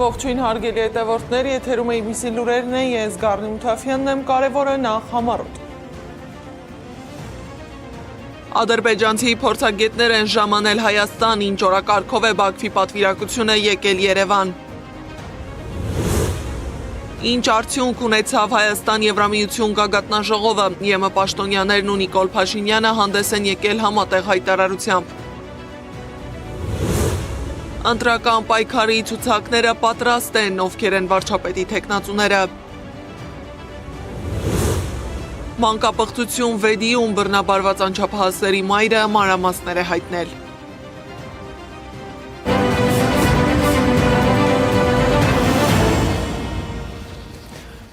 Ողջույն հարգելի հետևորդներ, եթերում է ABC լուրերն է, ես Գառնի Մութաֆյանն եմ, կարևորը նախ համառոտ։ Ադրբեջանցի փորձագետներ են ժամանել Հայաստան, ինչ օրակարգով է Բաքվի պատվիրակությունը եկել Երևան։ Ինչ արդյունք ունեցավ Հայաստան-Եվրամիություն գագաթնաժողովը, ԵՄ պաշտոնյաներն ու Նիկոլ Փաշինյանը հանդես են եկել համատեղ հայտարարությամբ։ Ընտրական պայքարի ցուցակները պատրաստ են, ովքեր են վարչապետի թեկնածուները։ Մանկապղծություն Վեդիում բռնաբարված անչափահասների մայրը մանրամասներ է հայտնել։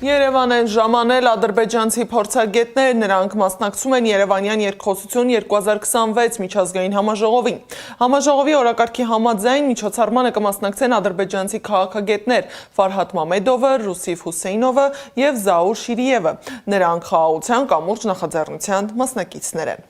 Երևան են ժամանել ադրբեջանցի փորձագետներ, նրանք մասնակցում են Երևանյան երկխոսություն 2026 միջազգային համաժողովին։ Համաժողովի օրակարգի համաձայն միջոցառմանը կմասնակցեն ադրբեջանցի քաղաքագետներ Ֆարհադ Մամեդովը, Ռուսիֆ Հուսեյնովը և Զաուր Շիրիևը։ Նրանք խաղաղության կամուրջ նախաձեռնության մասնակիցներ են։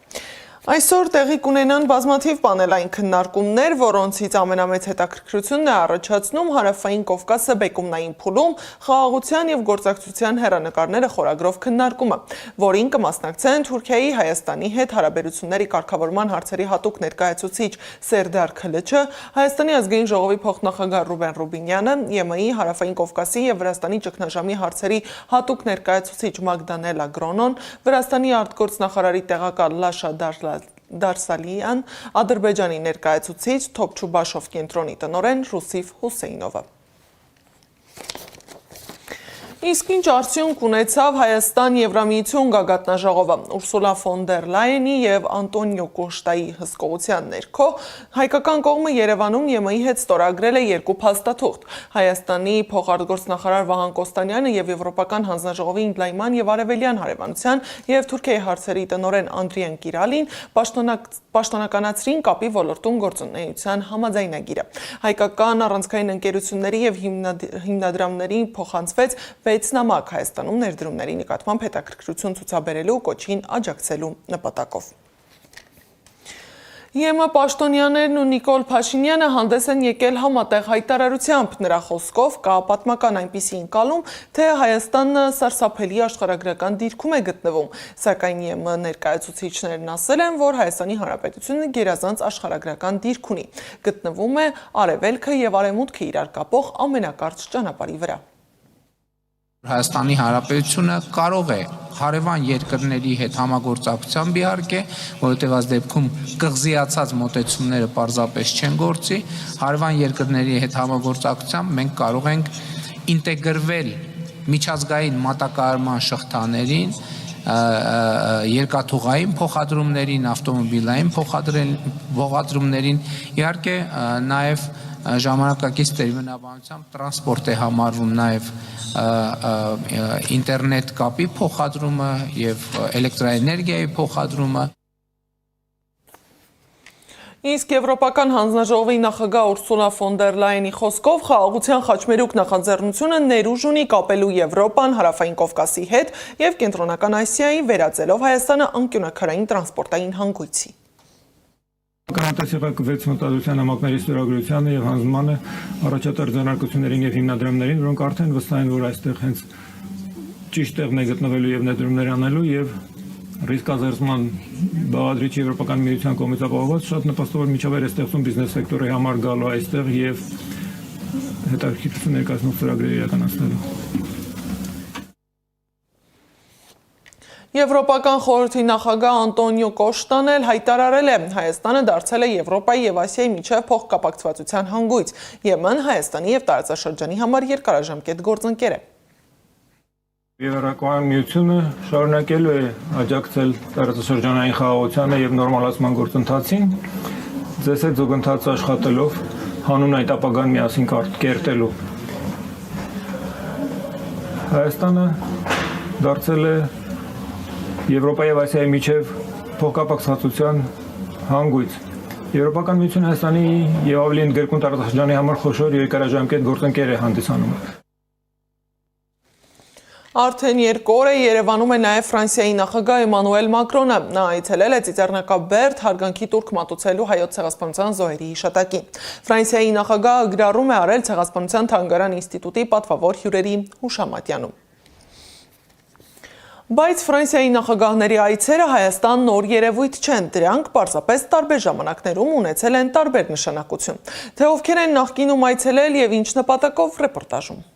Այսօր տեղի կունենան բազմաթիվ պանելային քննարկումներ, որոնցից ամենամեծ հետաքրքրությունն է առաջացնում Հարավային Կովկասը բեկումնային փուլում խաղաղության և գործակցության հեռանկարները խորագրով քննարկումը, որին կմասնակցեն Թուրքիայի Հայաստանի հետ հարաբերությունների կարգավորման հարցերի հատուկ ներկայացուցիչ Սերդար Քլչը, Հայաստանի ազգային ժողովի փոխնախագահ Ռուբեն Ռուբինյանը, ԵՄ-ի Հարավային Կովկասի և Վրաստանի ճգնաժամի հարցերի հատուկ ներկայացուցիչ Մագդանելա Գրոնոն, Վրաստանի արտգործնախարարի տեղակալ Լաշա Դարսալյան, Ադրբեջանի ներկայացուցիչ Թոփչուբաշով կենտրոնի տնօրեն Ռուսիֆ Հուսեյնովը։ Իսկ ինչ արդյունք ունեցավ Հայաստան-Եվրամիություն գագաթնաժողովը։ Ուրսուլա ֆոն դեր Լայենի և Անտոնիո Կոշտայի հսկողության ներքո հայկական կողմը Երևանում ԵՄ-ի հետ ստորագրել է երկու փաստաթուղթ։ Հայաստանի փոխարտգործնախարար Վահան Կոստանյանը և Եվրոպական հանձնաժողովի ընդլայնման և արևելյան հարևանության և Թուրքիայի հարցերի տնօրեն Անդրիան Կիրալին պաշտոնականացրին կապի ոլորտում գործունեության համաձայնագիրը։ Հայկական առանցքային ընկերությունների և հիմնադրամներին փոխանցվեց 6 նամակ Հայաստանում ներդրումների նկատմամբ հետաքրքրություն ցուցաբերելու կոչին աջակցելու նպատակով։ ԵՄ պաշտոնյաներն ու Նիկոլ Փաշինյանը հանդես են եկել համատեղ հայտարարությամբ, նրա խոսքով կա պատմական այնպիսի ընկալում, թե Հայաստանը սարսափելի աշխարհագրական դիրքում է գտնվում, սակայն ԵՄ ներկայացուցիչներն ասել են, որ Հայաստանի Հանրապետությունը գերազանց աշխարհագրական դիրք ունի, գտնվում է արևելքը և արևմուտքը իրար կապող ամենակարճ ճանապարհի վրա։ Հայաստանի Հանրապետությունը կարող է հարևան երկրների հետ համագործակցությամբ իհարկե, որովհետև այս դեպքում կղզիացած մոտեցումները պարզապես չեն գործի, հարևան երկրների հետ համագործակցությամբ մենք կարող ենք ինտեգրվել միջազգային մատակարարման շղթաներին, երկաթուղային փոխադրումներին, ավտոմոբիլային փոխադրումներին, իհարկե նաև ժամանակակից տերմինաբանությամբ տրանսպորտ է համարվում նաև ինտերնետ կապի փոխադրումը և էլեկտրաէներգիայի փոխադրումը։ Իսկ Եվրոպական հանձնաժողովի նախագահ Ուրսուլա ֆոն դեր Լայենի խոսքով խաղաղության խաչմերուկ նախաձեռնությունը ներուժ ունի կապելու Եվրոպան Հարավային Կովկասի հետ և Կենտրոնական Ասիայի, վերածելով Հայաստանը անկյունաքարային տրանսպորտային հանգույցի։ Կանանտեսեղակ 6 մտադրության համակների ստորագրությանը և հանձնմանը առաջատար ձեռնարկություններին և հիմնադրամներին, որոնք արդեն վստահ են, որ այստեղ հենց ճիշտ տեղն է գտնվելու և ներդրումներ անելու և ռիսկազերծման բաղադրիչ Եվրոպական միության կողմից ապահովված շատ նպաստավոր միջավայր է ստեղծում բիզնես սեկտորի համար գալու այստեղ և հետաքրքրություն ներկայացնող ծրագրեր իրականացնելու։ Եվրոպական խորհրդի նախագահ Անտոնիո Կոշտան էլ հայտարարել է, Հայաստանը դարձել է Եվրոպայի և Ասիայի միջև փոխկապակցվածության հանգույց, ԵՄ-ն Հայաստանի և տարածաշրջանի համար երկարաժամկետ գործընկեր է։ Եվրոպական միությունը շարունակելու է աջակցել տարածաշրջանային խաղաղությանը և նորմալացման գործընթացին, ձեզ հետ զուգընթաց աշխատելով, հանուն այդ ապագան միասին կերտելու։ Հայաստանը դարձել է Եվրոպայի և Ասիայի միջև փոխկապակցվածության հանգույց։ Եվրոպական միությունը Հայաստանի և ավելի ընդգրկուն տարածաշրջանի համար խոշոր երկարաժամկետ գործընկեր է հանդիսանում։ Արդեն 2 օր է Երևանում է նաև Ֆրանսիայի նախագահ Էմանուել Մակրոնը։ Նա այցելել է Ծիծեռնակաբերդ հարգանքի տուրք մատուցելու հայոց ցեղասպանության զոհերի հիշատակին։ Ֆրանսիայի նախագահը գրառում է արել Ցեղասպանության թանգարան ինստիտուտի պատվավոր հյուրերի հուշամատյանում։ Բայց Ֆրանսիայի նախագահների այցերը Հայաստան նոր երևույթ չեն, դրանք պարզապես տարբեր ժամանակներում ունեցել են տարբեր նշանակություն։ Թե ովքեր են նախկինում այցելել եւ ինչ նպատակով ռեպորտաժում։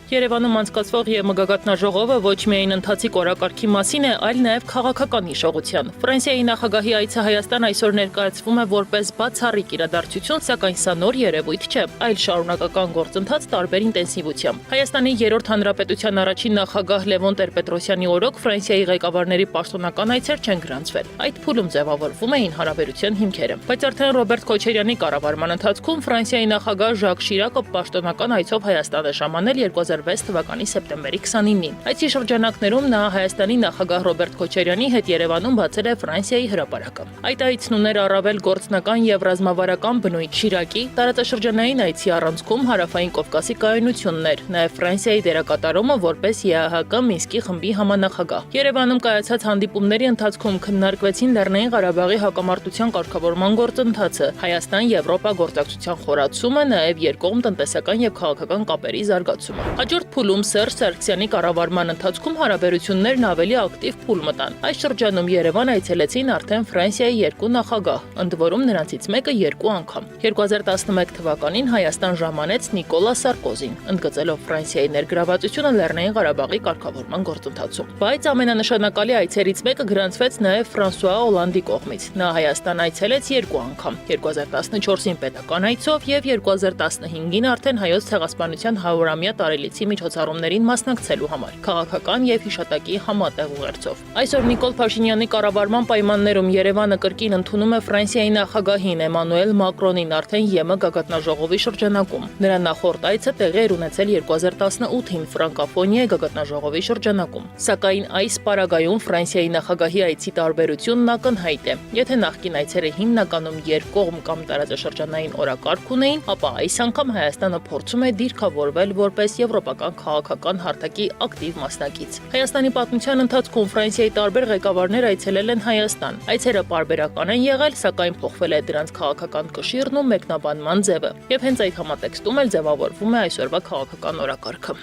Երևանում անցկացվող եւ մգագաթնաժողովը ոչ միայն ընթացիկ օրակարգի մասին է, այլ նաեւ քաղաքական հիշողության։ Ֆրանսիայի նախագահի այցը Հայաստան այսօր ներկայացվում է որպես բացառիկ իրադարձություն, սակայն սա նոր երևույթ չէ, այլ շարունակական գործընթաց տարբեր ինտենսիվությամբ։ Հայաստանի 3-րդ հանրապետության առաջին նախագահ Լևոն Տեր-Պետրոսյանի օրոք Ֆրանսիայի ղեկավարների պաշտոնական այցեր չեն գրանցվել։ Այդ փուլում ձևավորվում էին հարաբերության հիմքերը։ Բայց արդեն Ռոբերտ Քոչարյանի կառավարման ընթացքում Ֆրանսիայի նախագահ Ժակ Շիրակը պաշտոնական այցով Հայաստան է ժամանել 2006 թվականի սեպտեմբերի 29-ին։ Այցի շրջանակներում նա Հայաստանի նախագահ Ռոբերտ Քոչարյանի հետ Երևանում բացել է Ֆրանսիայի հրապարակը։ Այդ այցն ուներ առավել գործնական եւ ռազմավարական բնույթ։ Շիրակի տարածաշրջանային այցի առանցքում Հարավային Կովկասի կայունությունն էր, նաեւ Ֆրանսիայի դերակատարումը որպես ԵԱՀԿ Մինսկի խմբի համանախագահ։ Երևանում կայացած հանդիպումների ընթացքում քննարկվեցին Լեռնային Ղարաբաղի հակամարտության կարգավորման գործընթացը, Հայաստան-Եվրոպա գործակցության խորացումը, նաեւ երկկողմ տնտեսական եւ քաղաքական կապերի զարգացումը։ Հաջորդ փուլում Սերժ Սարգսյանի կառավարման ընթացքում հարաբերություններն ավելի ակտիվ փուլ մտան։ Այս շրջանում Երևան այցելեցին արդեն Ֆրանսիայի 2 նախագահ, ընդ որում նրանցից մեկը 2 անգամ։ 2011 թվականին Հայաստան ժամանեց Նիկոլա Սարկոզին, ընդգծելով Ֆրանսիայի ներգրավվածությունը Լեռնային Ղարաբաղի կարգավորման գործընթացում։ Բայց ամենանշանակալի այցերից մեկը գրանցվեց նաև Ֆրանսուଆ Օլանդի կողմից։ Նա Հայաստան այցելեց 2 անգամ՝ 2014-ին պետական այցով եւ 2015-ին արդեն հայոց ցեղասպանության 100-ամյա տարելիցի միջոցառումներին մասնակցելու համար, քաղաքական եւ հիշատակի համատեղ ուղերձով։ Այսօր Նիկոլ Փաշինյանի կառավարման պայմաններում Երևանը կրկին ընդունում է Ֆրանսիայի նախագահին Էմանուել Մակրոնին արդեն ԵՄ գագաթնաժողովի շրջանակում։ Նրա նախորդ այցը տեղի էր ունեցել 2018-ին Ֆրանկաֆոնիայի գագաթնաժողովի շրջանակում։ Սակայն այս պարագայում Ֆրանսիայի նախագահի այցի տարբերությունն ակնհայտ է։ Եթե նախկին այցերը հիմնականում երկկողմ կամ տարածաշրջանային օրակարգ ունեին, ապա այս անգամ Հայաստանը փորձում է դիրքավորվել որպես եվրոպական քաղաքական հարթակի ակտիվ մասնակից։ Հայաստանի պատմության ընթացքում Ֆրանսիայի տարբեր ղեկավարներ այցելել են Հայաստան։ Այցերը պարբերական են եղել, սակայն փոխվել է դրանց քաղաքական կշիռն ու մեկնաբանման ձևը։ Եվ հենց այդ համատեքստում էլ ձևավորվում է այսօրվա քաղաքական օրակարգը։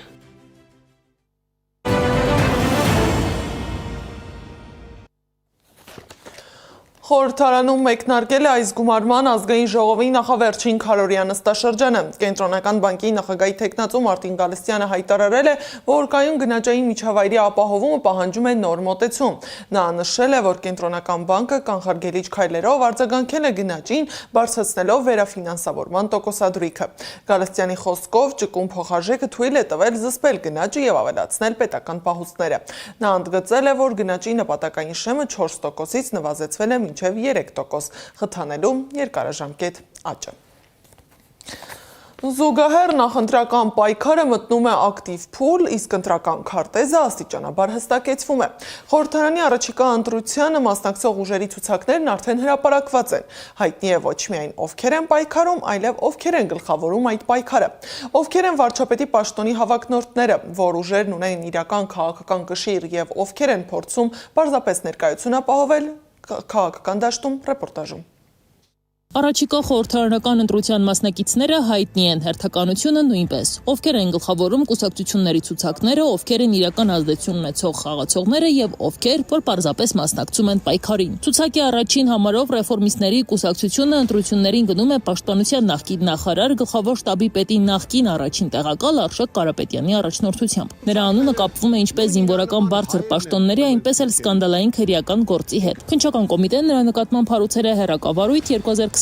Խորհրդարանում մեկնարկել է այս գումարման ազգային ժողովի նախավերջին քարորյա նստաշրջանը։ Կենտրոնական բանկի նախագահի թեկնածու Մարտին Գալստյանը հայտարարել է, որ կայուն գնաճային միջավայրի ապահովումը պահանջում է նոր մոտեցում։ Նա նշել է, որ Կենտրոնական բանկը կանխարգելիչ քայլերով արձագանքել է գնաճին, բարձրացնելով վերաֆինանսավորման տոկոսադրույքը։ Գալստյանի խոսքով ճկուն փոխարժեքը թույլ է տվել զսպել գնաճը եւ ավելացնել պետական պահուստները։ Նա ընդգծել է, որ գնաճի նպատակային շեմը 4%-ից նվազեցվել է մինչև 3%, խթանելու երկարաժամկետ աճը։ Զուգահեռ նախընտրական պայքարը մտնում է ակտիվ փուլ, իսկ ընտրական քարտեզը աստիճանաբար հստակեցվում է։ Խորհրդարանի առաջիկա ընտրությանը մասնակցող ուժերի ցուցակներն արդեն հրապարակված են։ Հայտնի է ոչ միայն ովքեր են պայքարում, այլև ովքեր են գլխավորում այդ պայքարը։ Ովքեր են վարչապետի պաշտոնի հավակնորդները, որ ուժերն ունեն իրական քաղաքական կշիռ եւ ովքեր են փորձում պարզապես ներկայություն ապահովել քաղաքական դաշտում ռեպորտաժում։ Առաջիկա խորհրդարանական ընտրության մասնակիցները հայտնի են, հերթականությունը նույնպես։ Ովքեր են գլխավորում կուսակցությունների ցուցակները, ովքեր են իրական ազդեցություն ունեցող խաղացողները եւ ովքեր, որ պարզապես մասնակցում են պայքարին։ Ցուցակի առաջին համարով ռեֆորմիստների կուսակցությունը ընտրություններին գնում է պաշտպանության նախկին նախարար, գլխավոր շտաբի պետի նախկին առաջին տեղակալ Արշակ Կարապետյանի առաջնորդությամբ։ Նրա անունը կապվում է ինչպես զինվորական բարձր պաշտոնների, այնպես էլ սկանդալային քրեական գործի հետ։ Քննչական կոմիտեն նրա նկատմամբ հարուցել է հերակավարույթ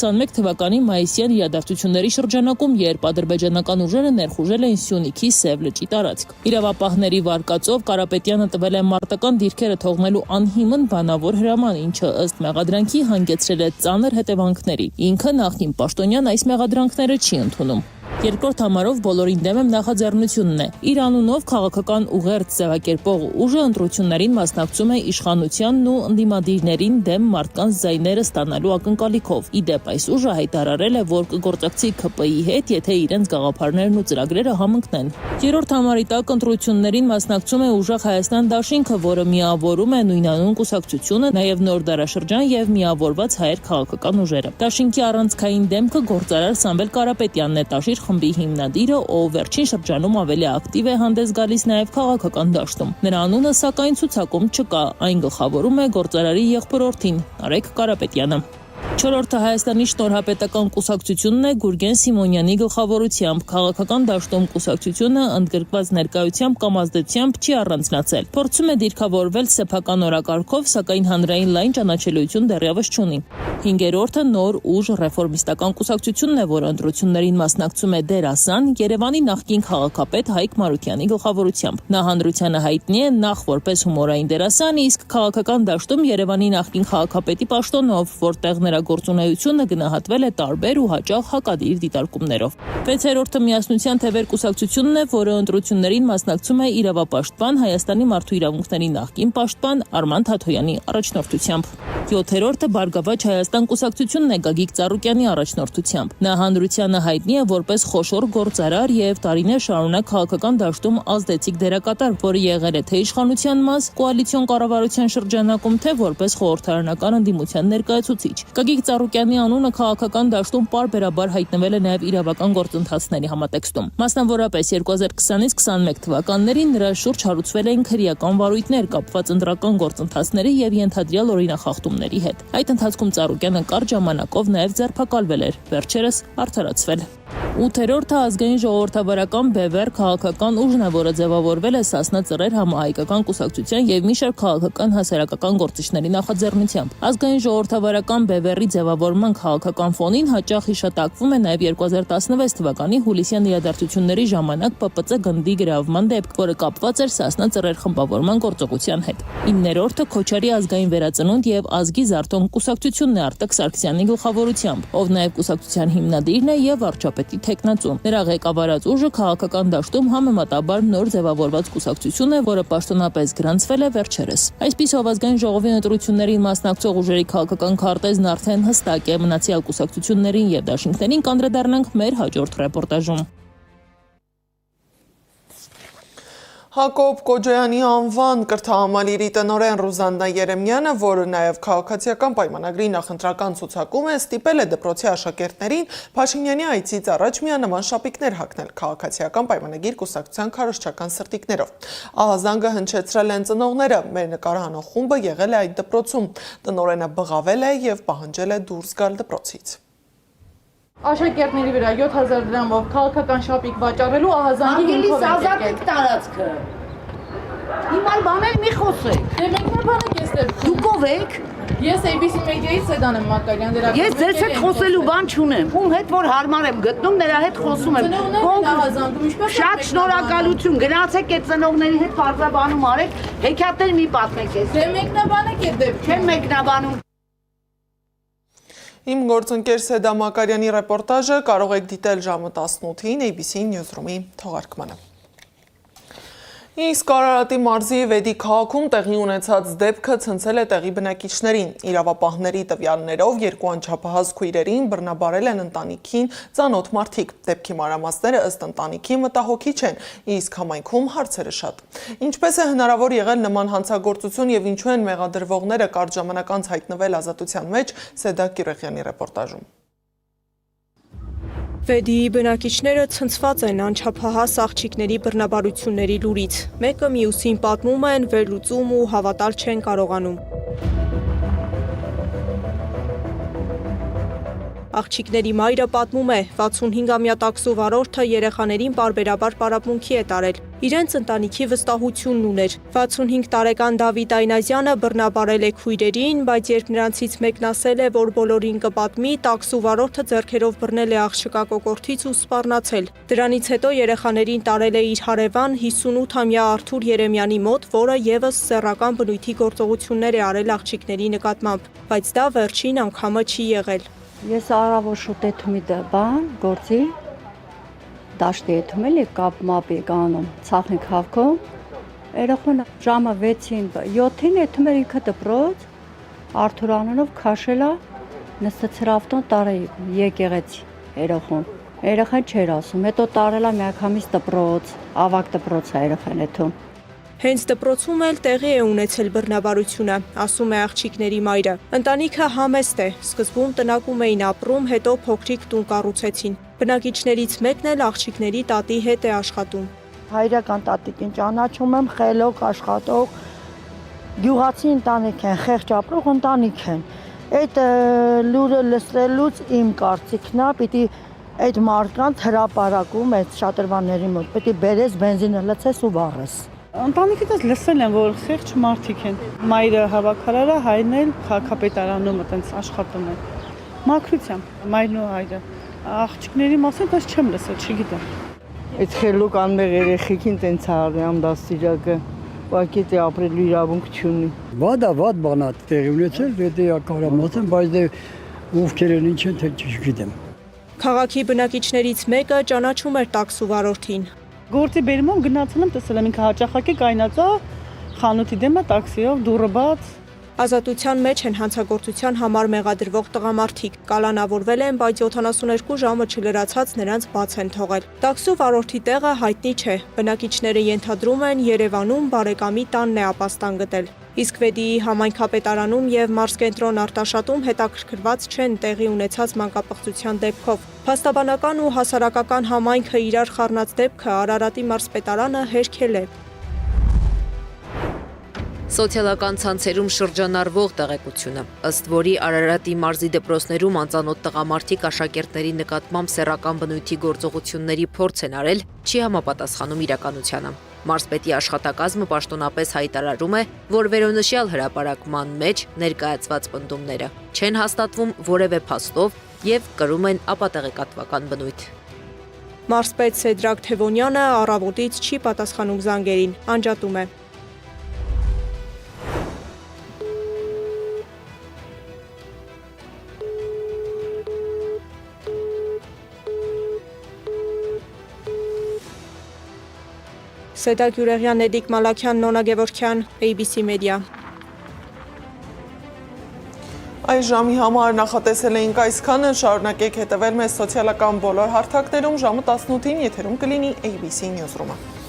2021 թվականի մայիսյան իրադարձությունների շրջանակում, երբ ադրբեջանական ուժերը ներխուժել էին Սյունիքի Սև լճի տարածք։ Իրավապահների վարկածով Կարապետյանը տվել է մարտական դիրքերը թողնելու անհիմն բանավոր հրաման, ինչը ըստ մեղադրանքի հանգեցրել է ծանր հետևանքների։ Ինքը նախկին պաշտոնյան այս մեղադրանքները չի ընդունում։ Երկրորդ համարով բոլորին դեմ եմ նախաձեռնությունն է։ Իր անունով քաղաքական ուղերձ ձևակերպող ուժը ընտրություններին մասնակցում է իշխանությանն ու ընդդիմադիրներին դեմ մարդկանց ձայները ստանալու ակնկալիքով։ Ի դեպ, այս ուժը հայտարարել է, որ կգործակցի ՔՊ-ի հետ, եթե իրենց գաղափարներն ու ծրագրերը համընկնեն։ Երրորդ համարի տակ ընտրություններին մասնակցում է ուժեղ Հայաստան դաշինքը, որը միավորում է նույնանուն կուսակցությունը, նաև նոր դարաշրջան եւ միավորված հայեր քաղաքական ուժերը։ Դաշինքի առանցքային դեմքը գործարար Սամվել Կարապետյանն է, Տաշիր խմբի հիմնադիրը, ով վերջին շրջանում ավելի ակտիվ է հանդես գալիս նաև քաղաքական դաշտում։ Նրա անունը սակայն ցուցակում չկա, այն գլխավորում է գործարարի եղբորորդին Արեգ Կարապետյանը։ Չորրորդը Հայաստանի շնորհապետական կուսակցությունն է Գուրգեն Սիմոնյանի գլխավորությամբ։ Քաղաքական դաշտում կուսակցությունը ընդգրկված ներկայությամբ կամ ազդեցությամբ չի առանձնացել։ Փորձում է դիրքավորվել սեփական օրակարգով, սակայն հանրային լայն ճանաչելիություն դեռևս չունի։ Հինգերորդը նոր ուժ ռեֆորմիստական կուսակցությունն է, որը ընտրություններին մասնակցում է դերասան Երևանի նախկին քաղաքապետ Հայկ Մարությանի գլխավորությամբ։ Նա հանրությանը հայտնի է նախ որպես հումորային դերասան, իսկ քաղաքական դաշտում Երևանի նախկին քաղաքապետի պաշտոնով, որտեղ նրա գործունեությունը գնահատվել է տարբեր ու հաճախ հակադիր դիտարկումներով։ Վեցերորդը միասնության թևեր կուսակցությունն է, որը ընտրություններին մասնակցում է իրավապաշտպան Հայաստանի մարդու իրավունքների նախկին պաշտպան Արման Թաթոյանի առաջնորդությամբ։ Յոթերորդը Բարգավաճ Հայաստան կուսակցությունն է Գագիկ Ծառուկյանի առաջնորդությամբ։ Նա հանրությանը հայտնի է որպես խոշոր գործարար եւ տարիներ շարունակ քաղաքական դաշտում ազդեցիկ դերակատար, որը եղել է թե իշխանության մաս, կոալիցիոն կառավարության շրջանակում, թե որպես խորհրդարանական ընդդիմության ներկայացուցիչ։ Գագիկ Ծառուկյանի անունը քաղաքական դաշտում պարբերաբար հայտնվել է նաև իրավական գործընթացների համատեքստում։ Մասնավորապես 2020-ից 21 թվականներին նրա շուրջ հարուցվել էին քրեական վարույթներ կապված ընտրական գործընթացների եւ ենթադրյալ օրինախախտումների հետ։ Այդ ընթացքում Ծառուկյանը կարճ ժամանակով նաև ձերբակալվել էր, վերջերս արդարացվել։ Ութերորդը ազգային ժողովրդավարական բևեռ քաղաքական ուժն է, որը ձևավորվել է Սասնա Ծռեր համահայկական կուսակցության եւ մի շարք քաղաքական հասարակական գործիչների նախաձեռնությամբ։ Ազգային ժողովրդավարական բևեռի ձևավորման քաղաքական ֆոնին հաճախ հիշատակվում է նաեւ 2016 թվականի հուլիսյան իրադարձությունների ժամանակ ՊՊՑ գնդի գրավման դեպք, որը կապված էր Սասնա Ծռեր խմբավորման գործողության հետ։ 9-րդը Քոչարի ազգային վերածնունդ եւ ազգի զարթոն կուսակցությունն է Արտակ Սարգսյանի գլխավորությամբ, ով նաեւ կուսակցության հիմնադիրն է եւ վարչապետի թեկնածու։ Նրա ղեկավարած ուժը քաղաքական դաշտում համեմատաբար նոր ձևավորված կուսակցություն է, որը պաշտոնապես գրանցվել է վերջերս։ Այսպիսով ազգային ժողովի ընտրություններին մասնակցող ուժերի քաղաքական քարտեզն արդեն հստակ է։ Մնացյալ կուսակցություններին եւ դաշինքներին կանդրադառնանք մեր հաջորդ ռեպորտաժում։ Հակոբ Կոջոյանի անվան կրթահամալիրի տնօրեն Ռուզաննա Երեմյանը, որը նաև քաղաքացիական պայմանագրի նախընտրական ցուցակում է, ստիպել է դպրոցի աշակերտներին Փաշինյանի այցից առաջ միանման շապիկներ հագնել քաղաքացիական պայմանագիր կուսակցության քարոզչական սրտիկներով։ Ահազանգը հնչեցրել են ծնողները, մեր նկարահանող խումբը եղել է այդ դպրոցում։ Տնօրենը բղավել է եւ պահանջել է դուրս գալ դպրոցից։ Աշակերտների վրա 7000 դրամով քաղաքական շապիկ վաճառելու ահազանգի հիմքով եք տարածքը։ Հիմա բաներ մի խոսեք։ Դե մենք նա բանը կեսել։ Դուք ով եք։ Ես ABC մեդիայի Սեդան եմ Մակարյան դրա։ Ես ձեզ հետ խոսելու բան չունեմ։ Ում հետ որ հարմար եմ գտնում, նրա հետ խոսում եմ։ Ահազանգում ինչպես Շատ շնորհակալություն։ Գնացեք այդ ծնողների հետ բարձրաբանում արեք, հեքիաթներ մի պատմեք ես։ Դե մեկնաբանեք այդ դեպքը։ Չեմ մեկնաբանում։ Իմ գործընկեր Սեդա Մակարյանի ռեպորտաժը կարող եք դիտել ժամը 18-ին ABC Newsroom-ի թողարկմանը։ Իսկ Արարատի մարզի Վեդի քաղաքում տեղի ունեցած դեպքը ցնցել է տեղի բնակիչներին։ Իրավապահների տվյալներով երկու անչափահաս քույրերին բռնաբարել են ընտանիքին ծանոթ մարդիկ։ Դեպքի մանրամասները ըստ ընտանիքի մտահոգիչ են, իսկ համայնքում հարցերը շատ։ Ինչպես է հնարավոր եղել նման հանցագործություն եւ ինչու են մեղադրվողները կարճ ժամանակ անց հայտնվել ազատության մեջ, Սեդա Կիրեխյանի ռեպորտաժում։ Վեդիի բնակիչները ցնցված են անչափահաս աղջիկների բռնաբարությունների լուրից։ Մեկը մյուսին պատմում են, վերլուծում ու հավատալ չեն կարողանում։ Աղջիկների մայրը պատմում է, 65-ամյա տաքսու վարորդը երեխաներին պարբերաբար պարապմունքի է տարել։ Իրենց ընտանիքի վստահությունն ուներ։ 65 տարեկան Դավիթ Այնազյանը բռնաբարել է քույրերին, բայց երբ նրանցից մեկն ասել է, որ բոլորին կպատմի, տաքսու վարորդը ձեռքերով բռնել է աղջկա կոկորդից ու սպառնացել։ Դրանից հետո երեխաներին տարել է իր հարևան 58-ամյա Արթուր Երեմյանի մոտ, որը եւս սեռական բնույթի գործողություններ է արել աղջիկների նկատմամբ, բայց դա վերջին անգամը չի եղել։ Ես առավոտ շուտ էթում բան, գործի, դաշտի եթում էլի կապ մապի կանում ցախնիկ հավքում երախոն ժամը 6-ին 7-ին եթում էր ինքը դպրոց Արթուր անունով քաշելա նստեցր ավտոն տարի եկեղեցի երախան չէր ասում հետո տարելա միանգամից դպրոց ավակ դպրոց է երախան եթում Հենց դպրոցում էլ տեղի է ունեցել բռնաբարությունը, ասում է աղջիկների մայրը։ Ընտանիքը համեստ է, սկզբում տնակում էին ապրում, հետո փոքրիկ տուն կառուցեցին։ Բնակիչներից մեկն էլ աղջիկների տատի հետ է աշխատում։ Հայրական տատիկին ճանաչում եմ, խելոք, աշխատող, գյուղացի ընտանիք են, խեղճ ապրող ընտանիք են։ Այդ լուրը լսելուց իմ կարծիքն է, պիտի այդ մարդկանց հրապարակում այդ շատրվանների մոտ, պիտի բերես բենզինը լցես ու վառես։ Ընտանիքից լսել եմ, որ խեղճ մարդիկ են։ Մայրը հավաքարար է, հայրն էլ քաղաքապետարանում այտենց աշխատում է։ Մաքրությամբ, մայրն ու հայրը։ Աղջիկների մասին դες չեմ լսել, չգիտեմ։ Այդ խելոք անմեղ երեխեքին տենց արյամ դաստիճակը, ուղղակի դե ապրելու իրավունք չունի։ Վատ բան է տեղի ունեցել, դե կարամասն, բայց դե ովքեր են ինչ են, թե չգիտեմ։ Քաղաքի բնակիչներից մեկը ճանաչում էր տաքսու վարորդին։ Գործի բերումով գնացել եմ, տեսել եմ ինքը հաճախակի կայնածա, խանութի դեմը տաքսիով, դուռը բաց։ Ազատության մեջ են հանցագործության համար մեղադրվող տղամարդիկ։ Կալանավորվել են, բայց 72 ժամը չլրացած նրանց բաց են թողել։ Տաքսու վարորդի տեղը հայտնի չէ։ Բնակիչները ենթադրում են Երևանում բարեկամի տանն է ապաստան գտել։ Իսկ Վեդիի համայնքապետարանում եւ Մարզկենտրոն Արտաշատում հետաքրքրված չեն տեղի ունեցած մանկապղծության դեպքով։ Փաստաբանական ու հասարակական համայնքը իրար խառնած դեպքը Արարատի մարզպետարանը հերքել է։ Սոցիալական ցանցերում շրջանառվող տեղեկությունը, ըստ որի Արարատի մարզի դպրոցներում անծանոթ տղամարդիկ աշակերտների նկատմամբ սեռական բնույթի գործողությունների փորձ են արել, չի համապատասխանում իրականությանը։ Մարզպետի աշխատակազմը պաշտոնապես հայտարարում է, որ վերոնշյալ հրապարակման մեջ ներկայացված պնդումները չեն հաստատվում որևէ փաստով եւ կրում են ապատեղեկատվական բնույթ։ Մարզպետ Սեդրակ Թևոնյանը առավոտից չի պատասխանում զանգերին, անջատում է։ Սեդակ Յուրեղյան, Էդիկ Մալաքյան, Նոնա Գևորքյան, ABC Media։ Այս ժամի համար նախատեսել էինք այսքանը, շարունակեք հետևել մեզ սոցիալական բոլոր հարթակներում, ժամը 18-ին եթերում կլինի ABC Newsroom-ը։